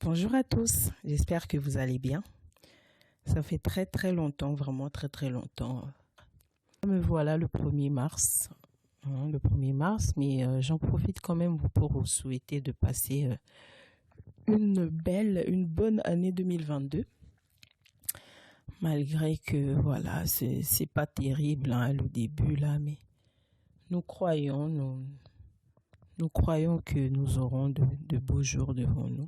Bonjour à tous, j'espère que vous allez bien. Ça fait très longtemps, vraiment très longtemps. Me voilà le 1er mars, mais j'en profite quand même pour vous souhaiter de passer une bonne année 2022. Malgré que voilà, c'est pas terrible le début là, mais nous croyons que nous aurons de beaux jours devant nous.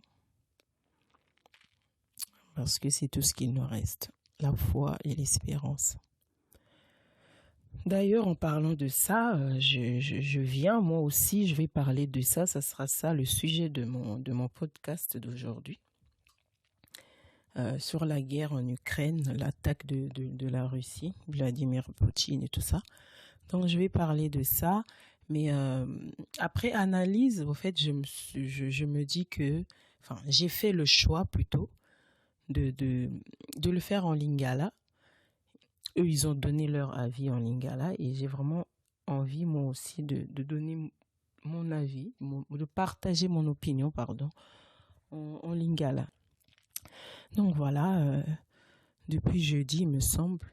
Parce que c'est tout ce qu'il nous reste, la foi et l'espérance. D'ailleurs, en parlant de ça, je viens, moi aussi, je vais parler de ça. Ça sera ça le sujet de mon podcast d'aujourd'hui. Sur la guerre en Ukraine, l'attaque de la Russie, Vladimir Poutine et tout ça. Donc, je vais parler de ça. Mais après analyse, au fait, je me dis que, j'ai fait le choix plutôt de le faire en lingala. Eux, ils ont donné leur avis en lingala et j'ai vraiment envie, moi aussi, de donner mon avis, de partager mon opinion, en lingala. Donc voilà, depuis jeudi, il me semble,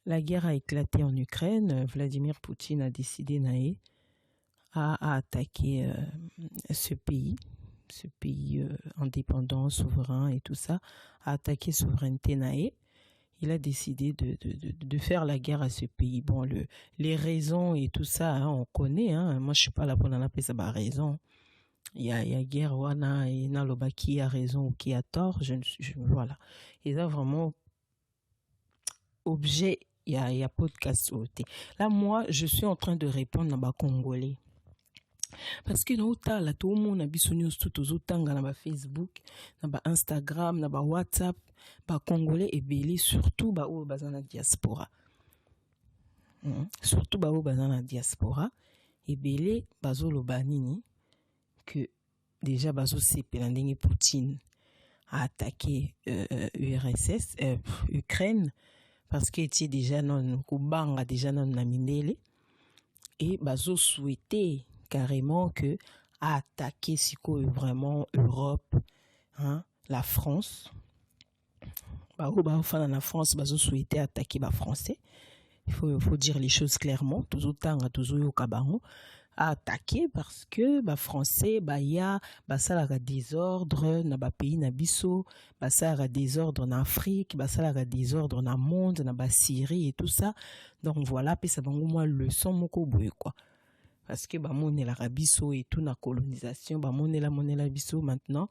la guerre a éclaté en Ukraine. Vladimir Poutine a décidé à attaquer ce pays indépendant, souverain et tout ça, a attaqué souveraineté naé. Il a décidé de faire la guerre à ce pays. Bon, les raisons et tout ça, on connaît. Moi, je suis pas là pour en appeler ça raison. Il y a guerre, wana, et naloba qui a raison ou qui a tort. Voilà. Et là, vraiment, objet, il y a podcast. Là, moi, je suis en train de répondre à Congolais. Parce que nous là tout le monde a biso news tout ozotanga na Facebook, na Instagram, na WhatsApp, Congolais et belé surtout au bazana diaspora. Surtout au bazana diaspora et belé bazo lobanini que déjà bazo sepela ndenge Poutine a attaqué Ukraine parce que était déjà non kubanga déjà non na mindele et bazo souhaité carrément que a attaqué vraiment Europe, la France. La France bazo souhaité attaquer Français. Il faut dire les choses clairement. Toujours a attaqué parce que Français ya ça la désordre na pays na biso, ça la désordre en Afrique, ça la désordre dans le monde, na Syrie et tout ça. Donc voilà, puis ça bango moi leçon moko boye quoi. Parce que monnaie l'Arabie et tout la colonisation, monnaie la biso maintenant.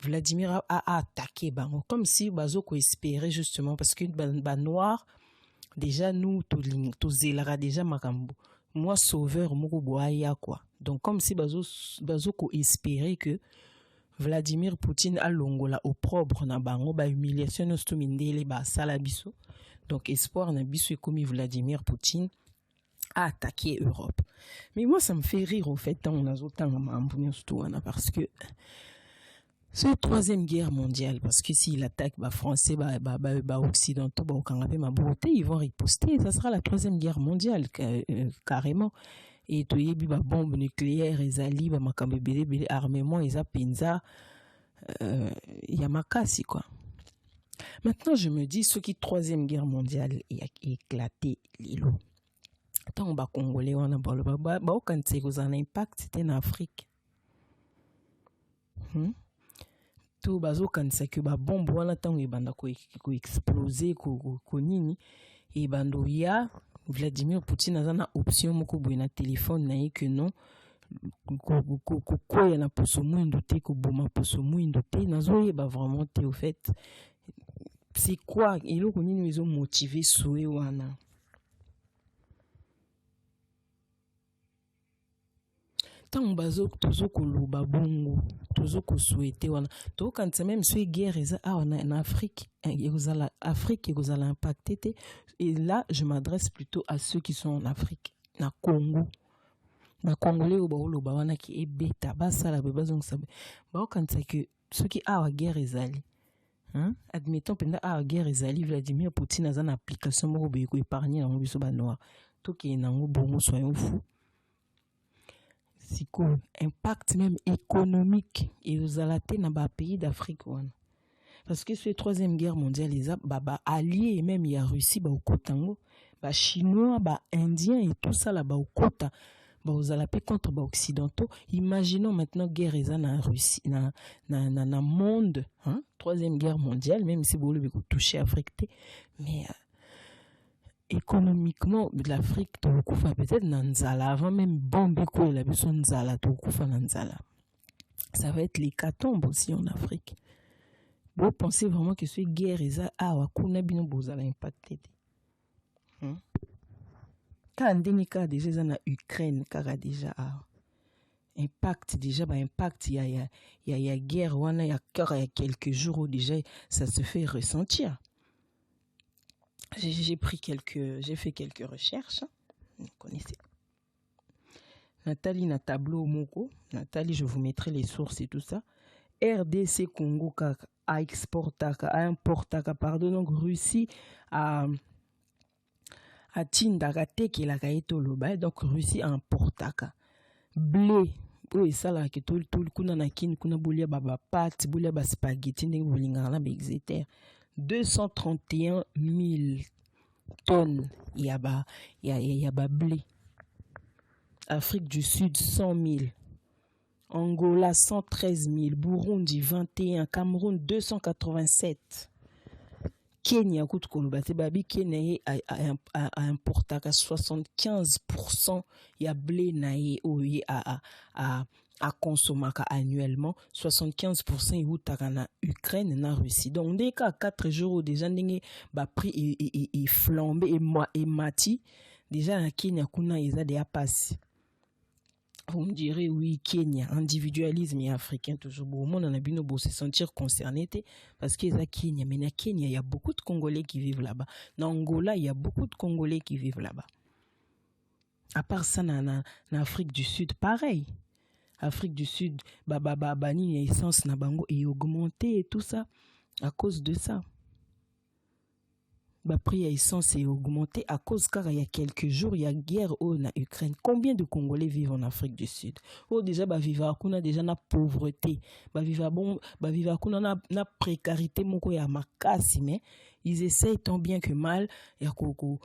Vladimir a attaqué comme si bazoko espérait justement parce que noir déjà nous tout zélara déjà makambo. Moi sauveur moko boaya quoi. Donc comme si bazoko espérait que Vladimir Poutine a longola opprobre na bango humiliation no sto mindele sala biso. Donc espoir na biso comme Vladimir Poutine a attaqué Europe. Mais moi, ça me fait rire au fait, parce que c'est la troisième guerre mondiale, parce que s'il attaque Français, Occidentaux, ils vont riposter. Ça sera la troisième guerre mondiale, carrément. Et tu y a bombe nucléaire, ils ont armement, ils ont penza, Yamakasi, quoi. Maintenant, je me dis, ce qui troisième guerre mondiale a éclaté l'îlot. Tant Congolais on a quand c'est un impact c'était en Afrique. Tout bazo quand c'est que bombe wana tant et banda ko exploser ko nini et bando ya Vladimir Poutine a option moko boye na téléphone na que non ko ya na poso mwindo te ko boma poso mwindo te nazo yeba vraiment te au fait c'est quoi il ko nini ils ont motivé soué wana. Tant bazo tozo koloba bongo tozo ko souhaiter wana to quand même ce guerre en Afrique Afrique ezala impacté et là je m'adresse plutôt à ceux qui sont en Afrique na Congo na Congolais au baoloba wana ki ebeta basala bebazo sabe quand c'est que ceux qui a guerre ezali admettons pendant guerre ezali Vladimir Poutine a une application moko boye ko épargner na biso ba noir to ki nango bongo soyons fous. siko impact même économique et aux alatés dans les pays d'Afrique. Parce que cette troisième guerre mondiale, les alliés et même il y a Russie, au Kotango, Chinois, Indiens et tout ça là-bas au Kota, aux alapés contre les Occidentaux. Imaginons maintenant guerre dans la Russie, dans le monde, troisième guerre mondiale, même si vous voulez toucher l'Afrique, mais économiquement, l'Afrique, peut-être Nanzala, avant même Bambiko, la besoin Nzala, Nanzala. Ça va être l'hécatombe aussi en Afrique. Vous pensez vraiment que cette guerre est impacté? Quand on déjà en Ukraine, car déjà impact, déjà impact, il y a guerre, il y a quelques jours déjà ça se fait ressentir. J'ai fait quelques recherches. Vous connaissez. Nathalie, na tableau Moko. Nathalie, je vous mettrai les sources et tout ça. RDC Congo a importé, donc Russie a Tindaka Teke la Kaito Loba, donc Russie a importé blé. Oui, ça là, que tout le kuna na kin, kuna boulia baba pâte, boulia ba spaghetti, n'eng boulinga la bexeter. 231 000 tonnes, il y a blé. Afrique du Sud, 100 000. Angola, 113 000. Burundi, 21. Cameroun, 287. Kenya, Kenya a importé 75%. Il y a blé à consommer annuellement. 75% il y a Ukraine et Russie. Donc, dès qu'à 4 jours, déjà, prix est flambé et mati. Déjà, la Kenya, il y a des passes. Vous me direz, oui, Kenya, individualisme africain, toujours beau. On a bien beau se sentir concerné parce qu'il y a Kenya. Mais à Kenya, il y a beaucoup de Congolais qui vivent là-bas. Dans Angola, il y a beaucoup de Congolais qui vivent là-bas. À part ça, en Afrique du Sud, pareil. Afrique du Sud, essence na bango est augmenté et tout ça à cause de ça. Prix à essence est augmenté à cause car il y a quelques jours il y a guerre en Ukraine. Combien de Congolais vivent en Afrique du Sud? Déjà vivre kuna déjà na pauvreté, vivre kuna na précarité moko ya makasi, mais ils essayent tant bien que mal ya ko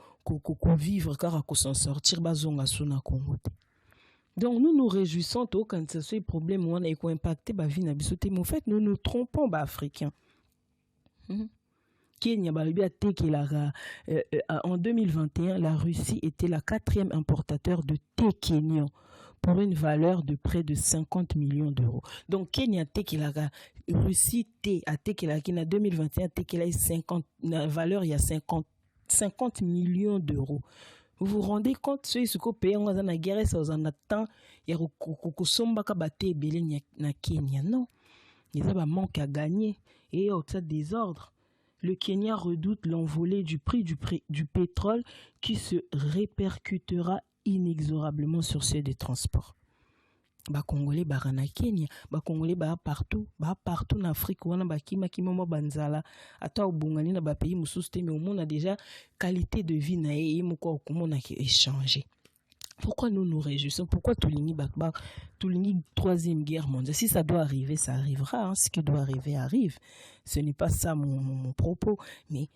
vivre car à s'en sortir bazonga sona Congo. Donc nous nous réjouissons quand ce soit problème où on a impacté vie na bisoté, mais en fait nous nous trompons africains. Kenya, en 2021, la Russie était la 4e importateur de thé kenyan pour une valeur de près de 50 millions d'euros. Donc Kenya Russie thé a en 2021 la valeur il y a 50 millions d'euros. Vous vous rendez compte ce que pays on a guerre ça en attend il y a kokosomba ka baté belé na Kenya non. Il y a un manque à gagner et au tas désordre. Le Kenya redoute l'envolée du prix du pétrole qui se répercutera inexorablement sur ceux des transports. Congolais na Kenya, Congolais partout en Afrique, wana bakima mo banzala, ata obungani na pays mususu mais au monde a déjà qualité de vie na ye moko okomona ki échanger. Pourquoi nous nous réjouissons? Pourquoi Touligny troisième guerre mondiale? Si ça doit arriver, ça arrivera. Ce qui doit arriver arrive. Ce n'est pas ça mon propos. Mais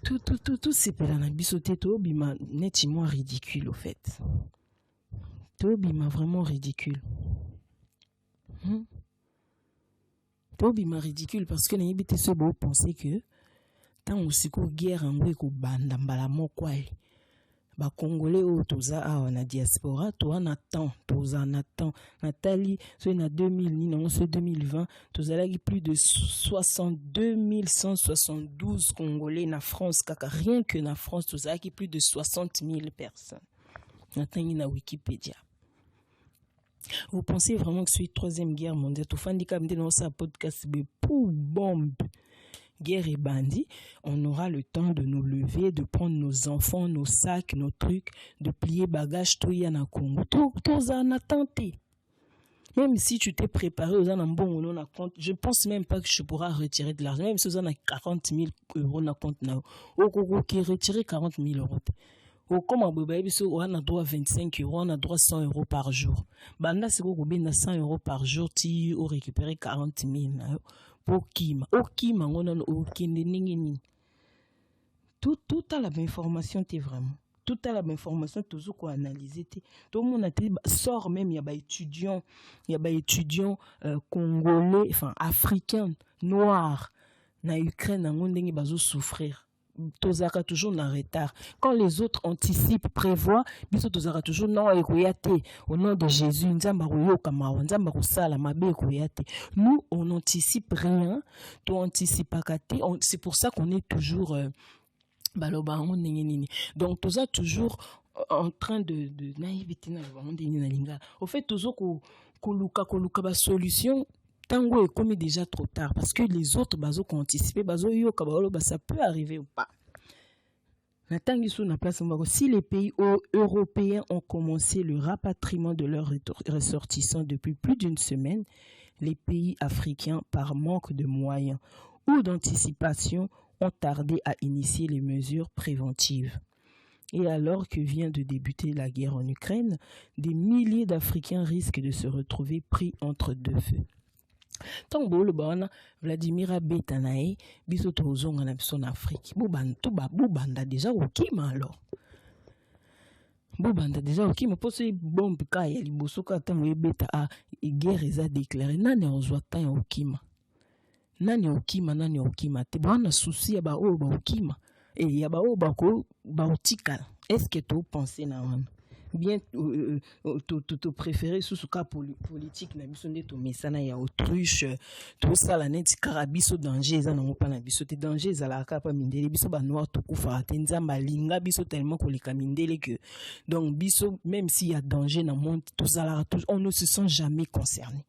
tout c'est pour la bisoté. Tout bima nettement ridicule au fait. Tout bima vraiment ridicule. Tout bima ridicule parce que les habitants se beau penser que tant aussi que guerre en vrai ko banda mbala mokwali. Congolais ou toza na diaspora toi n'attend Nathalie c'est na 2000 ni non c'est 2020 toza là plus de 62 172 Congolais na France kaka rien que na France toza là plus de 60 000 personnes natangi na Wikipédia. Vous pensez vraiment que c'est troisième guerre mondiale tout fandi comme dans ça podcast pour bombe guerre et bandit, on aura le temps de nous lever, de prendre nos enfants, nos sacs, nos trucs, de plier bagages, tout y en a Congo. Tout en a tenté. Même si tu t'es préparé aux en bon on a compte, je pense même pas que je pourrai retirer de l'argent. Même si vous en a 40 000 euros na compte na. Au Congo qui retirer 40 000 euros. Comme on a droit à 25 euros, on a droit à 100 euros par jour. Banda c'est qu'on a 100 euros par jour, tu récupérer 40 000. Pour Kima. Kima, on a tout à la information, t'es vraiment. Tout à la information, toujours qu'on analyse. Tout le monde a sort même, il y a des étudiants congolais, enfin africains, noirs, na Ukraine, on a souffrir. Tozaka toujours en retard. Quand les autres anticipent, prévoient, biso tozaka toujours non ekoyate au nom de Jésus. Nous on n'anticipe rien, tu anticipes pas. C'est pour ça qu'on est toujours donc toza toujours en train de naïveté na au fait toujours koluka ba solution. Tango est comme déjà trop tard parce que les autres bazo qui anticipé bazo yo kabalo ça peut arriver ou pas. Si les pays européens ont commencé le rapatriement de leurs ressortissants depuis plus d'une semaine, les pays africains, par manque de moyens ou d'anticipation, ont tardé à initier les mesures préventives. Et alors que vient de débuter la guerre en Ukraine, des milliers d'Africains risquent de se retrouver pris entre deux feux. Tango le bana Vladimir Betanae biso tozonga na biso na Afrique bobanda déjà okima alors bobanda déjà okima poso bombe ka ya liboso ka tango ebeta a guerre eza déclaré nani ozwa tan ya okima nani okima te bana souci ya ba o ba okima et ya ba o ba ko ba otikala est-ce que tu penses na wana bien tu préféré sous ce cas politique na biso nde to mesana ya autruche to sala neti karabiso danger za na mopana biso te danger za la kapa mindele biso ba noir to kufa te nzamba linga biso tellement ko leka mindele que donc biso même s'il y a danger na monde to sala on ne se sent jamais concerné.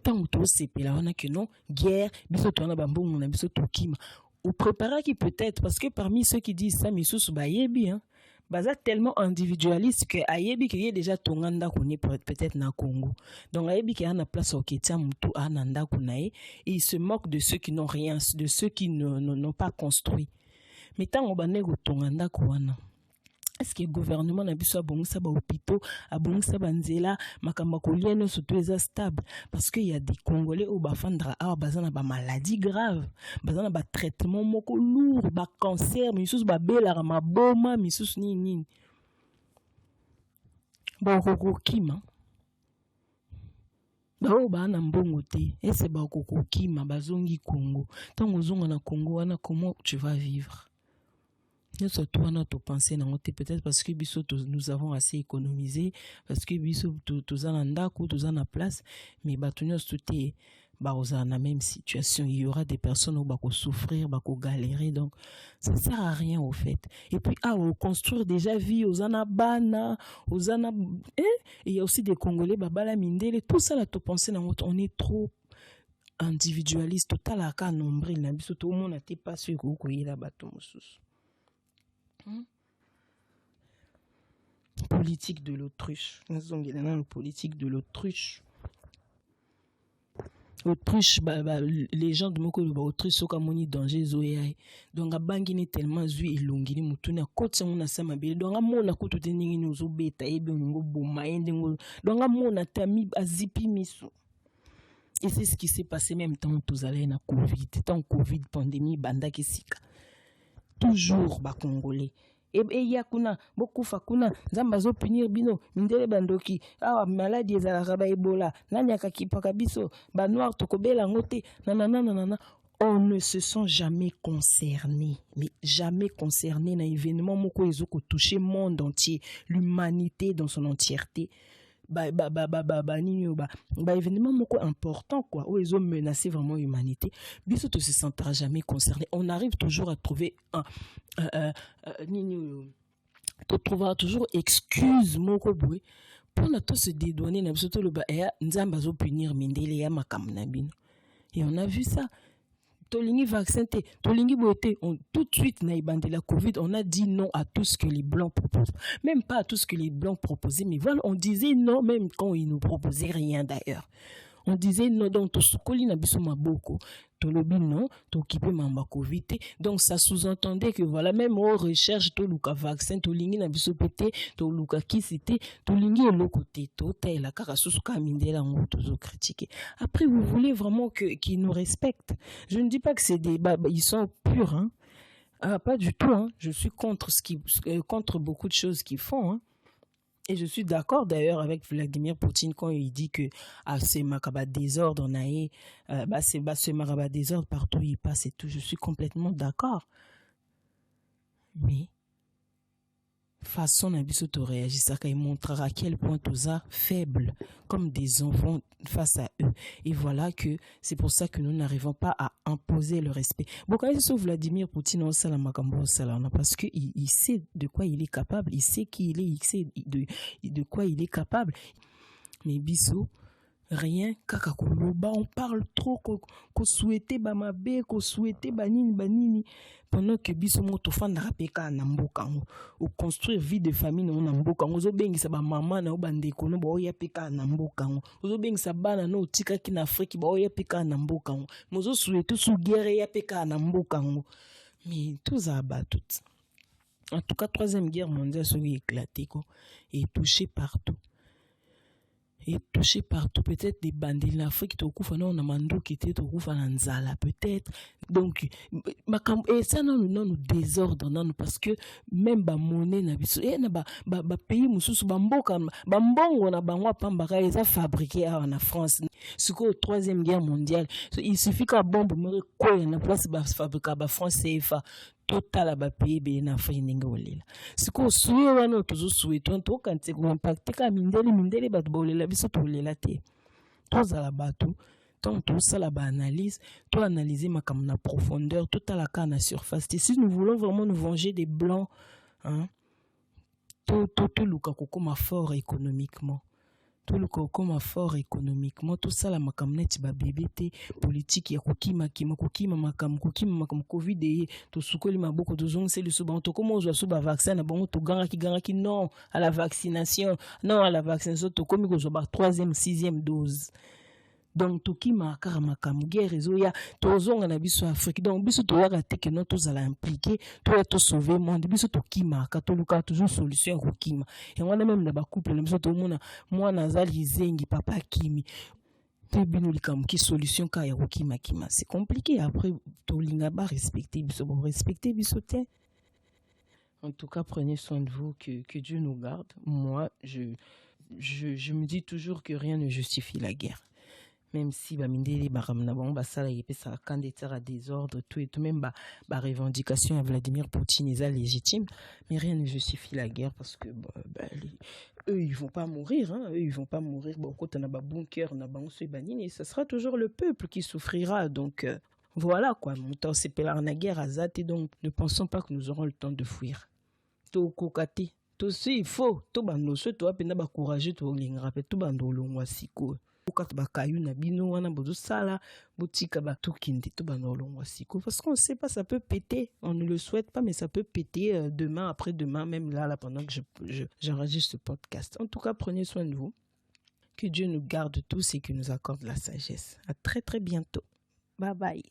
Tant to sepela wana que non guerre biso to na bambongo na biso to kima ou préparer qui peut-être parce que parmi ceux qui disent ça misusu ba yebi hein baza tellement individualiste que ayebi que y déjà tonganda koni peut-être na Congo donc ayebi que na place au ketia mutu ananda kunae et il se moque de ceux qui n'ont rien, de ceux qui n'ont pas construit mais tant on bane ko tonganda kuana est-ce que le gouvernement na biso abongisa ba hôpitaux abongisa banzela makamba kolieno surtout eza stable parce que il y a des Congolais au bafandra a bazana ba maladie grave bazana ba traitement moko lourd ba cancer misusu ba bela maboma misusu nini ba kokokima bao bana mbongo te ese ba kokokima bazongi Congo tant ozonga na Congo wana comment tu vas vivre. Nous sommes penser peut-être parce que nous avons assez économisé, parce que nous avons la place, mais nous sommes dans la même situation. Il y aura des personnes qui vont souffrir, qui vont galérer, donc ça ne sert à rien au fait. Et puis, construire déjà vie aux anabana, et il y a aussi des Congolais, babala mindele, tout ça là, tu penses, on est trop individualiste, total à cas nombril, tout le monde n'a pas su que il y a politique de l'autruche. Politique de l'autruche. Autruche, les gens de Moko, autruche, sont comme on danger, zoé. Donc, à bangini tellement zui et longini, moutouna, côte, on a ça, ma belle. Donc, à mon a côte, tenir nos obéta, et bien, on boma, donc, à mon a tami, à zipi miso. Et c'est ce qui s'est passé même tant que tous allez na Covid, tant Covid, pandémie, banda kesika. Toujours ba Congolais. Et ya kuna beaucoup fakuna nzamba zo punir bino mindele bandoki maladie ezalaka ba Ebola nani akakipaka biso ba noir tokobela ngote nanana on ne se sent jamais concerné mais jamais concerné na événement moko ezoko toucher monde entier l'humanité dans son entièreté événement moko important quoi où ils ont menacé vraiment l'humanité biso to se sentira jamais concerné on arrive toujours à trouver tu trouveras toujours excuse moko boue pour ne pas se dédouaner na biso to le ba nzamba zo punir mindele ya makam na bino et on a vu ça. Tolingi vaccin te, tolingi boité, tout de suite na ibande la Covid, on a dit non à tout ce que les blancs proposent. Même pas à tout ce que les blancs proposaient, mais voilà, on disait non même quand ils nous proposaient rien d'ailleurs. On disait non, donc tosukoli na biso maboko, tolobi non, tokipe mamba Covid. Donc ça sous-entendait que voilà, même aux recherches, toluka vaccin, tolingi na biso pété, toluka kisité, tolingi et l'autre côté, totaille la karasusuka mindela en tozo critiquer. Après, vous voulez vraiment qu'ils nous respectent. Je ne dis pas que c'est des, ils sont purs, hein. Ah, pas du tout, hein. Je suis contre contre beaucoup de choses qu'ils font, hein. Et je suis d'accord d'ailleurs avec Vladimir Poutine quand il dit que c'est macaba désordre, c'est macaba désordre partout où il passe et tout. Je suis complètement d'accord. Mais façon Nabiso te réagit, ça montrera à quel point tout ça faible, comme des enfants face à eux. Et voilà que c'est pour ça que nous n'arrivons pas à imposer le respect. Bon, quand il se Vladimir Poutine, on sait la makambo, parce que il sait de quoi il est capable, il sait qui il est, il sait de quoi il est capable. Mais Bissot, rien kaka koloba, on parle trop, ko souhaiter bamabe, ko souhaiter banini. Pendant que biso moto fanda peka na mboka ngo, ou construire vie de famille na mboka ngo, zo bengisa ba mama na bandeko no ba oya peka na mboka ngo, zo bengisa bana no tika ki na Afrique ba oya peka na mboka ngo, mozo souhaiter sous guerre ya peka na mboka ngo. Mais tout ça bat tout. En tout cas, troisième guerre mondiale sont éclatée quoi, et touché partout. Et touché partout, peut-être des bandits l'Afrique to kufa na on mando qui était to kufa na nzala peut-être. Donc et ça non nous désordre non parce que même ba monnaie na biso na ba pays mususu ba mboka ba mbongo na bangwa pambaka eza fabriqué en France. Ce qu'au troisième guerre mondiale, il suffit qu'à bombe me quoi na place ba fabriquer ba France CFA total ba pays be na Afrique ninga olela. Ce qu'au soué wana tozo soué to kanti ko impacter ka mindeli ba bolela biso to lela te. Tozala bato tant tout ça la analyse, toi analyser ma comme na profondeur, tout à la canne à surface. Et si nous voulons vraiment nous venger des blancs, hein, tout le kakokoma fort économiquement. Tout le kakokoma fort économiquement, tout ça la makamnet ba bébé politique ya kokima makam Covid et to sukoli maboko to zong c'est le suba to comment on suba vaccin na bon to ganga ki non à la vaccination, non à la vaccination to komi ko ba 3e 6e dose. Donc tokima karamakam guerre ezoya tozonga na biso Afrique donc biso to yaka te que non tozala impliqué to sauver monde biso tokima ka toluka toujours solution kokima et on a même na ba couple na biso to mona moi nazali zengi papa kimi te bino likam ki solution ka ya kokima kima c'est compliqué après tolinga ba respecter biso te. En tout cas, prenez soin de vous, que Dieu nous garde. Moi, je me dis toujours que rien ne justifie la guerre. Même si mindeli baramna bon basala yepe sa candidature à désordre tout et tout même revendication à Vladimir Poutine est légitime, mais rien ne justifie la guerre parce que eux ils vont pas mourir hein, eux ils vont pas mourir bon quand on a ba bunker na ba on banini, ce sera toujours le peuple qui souffrira donc voilà quoi, mon temps c'est pelar na guerre azate donc ne pensons pas que nous aurons le temps de fuir. To kokati, to si il faut to bando so to apena ba courageux to lingra pe to bando longwa siko. Parce qu'on ne sait pas, ça peut péter, on ne le souhaite pas, mais ça peut péter demain, après-demain, même là pendant que j'enregistre ce podcast. En tout cas, prenez soin de vous, que Dieu nous garde tous et qu'il nous accorde la sagesse. À très très bientôt. Bye bye.